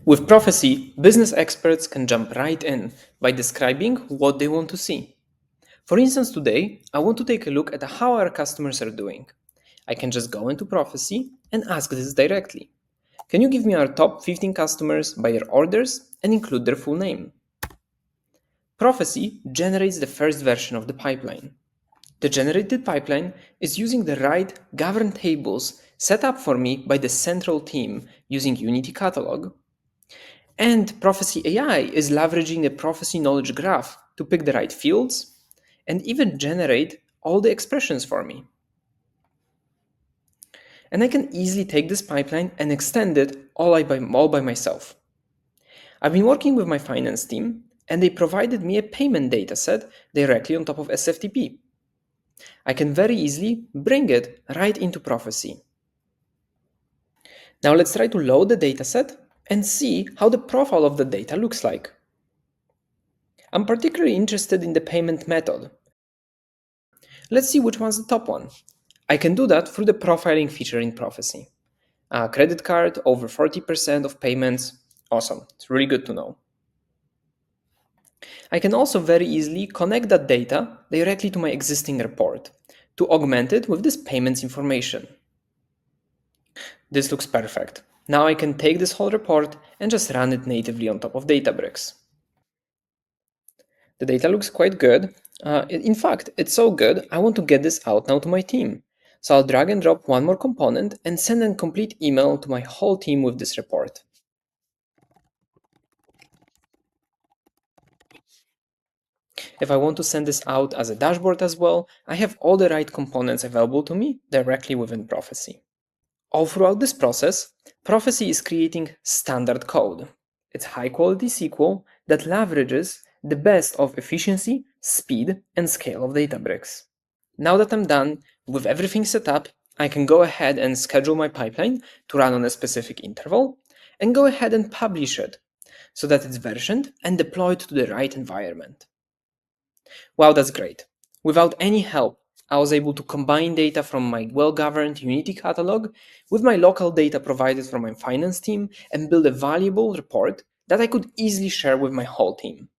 With Prophecy, business experts can jump right in by describing what they want to see. For instance, today, I want to take a look at how our customers are doing. I can just go into Prophecy and ask this directly. Can you give me our top 15 customers by their orders and include their full name? Prophecy generates the first version of the pipeline. The generated pipeline is using the right governed tables set up for me by the central team using Unity Catalog. And Prophecy AI is leveraging the Prophecy knowledge graph to pick the right fields and even generate all the expressions for me. And I can easily take this pipeline and extend it all by myself. I've been working with my finance team, and they provided me a payment dataset directly on top of SFTP. I can very easily bring it right into Prophecy. Now let's try to load the dataset and see how the profile of the data looks like. I'm particularly interested in the payment method. Let's see which one's the top one. I can do that through the profiling feature in Prophecy. Credit card, over 40% of payments. Awesome, it's really good to know. I can also very easily connect that data directly to my existing report to augment it with this payments information. This looks perfect. Now I can take this whole report and just run it natively on top of Databricks. The data looks quite good. In fact, it's so good, I want to get this out now to my team. So I'll drag and drop one more component and send a complete email to my whole team with this report. If I want to send this out as a dashboard as well, I have all the right components available to me directly within Prophecy. All throughout this process, Prophecy is creating standard code. It's high-quality SQL that leverages the best of efficiency, speed, and scale of Databricks. Now that I'm done with everything set up, I can go ahead and schedule my pipeline to run on a specific interval and go ahead and publish it so that it's versioned and deployed to the right environment. Wow, that's great. Without any help, I was able to combine data from my well-governed Unity catalog with my local data provided from my finance team and build a valuable report that I could easily share with my whole team.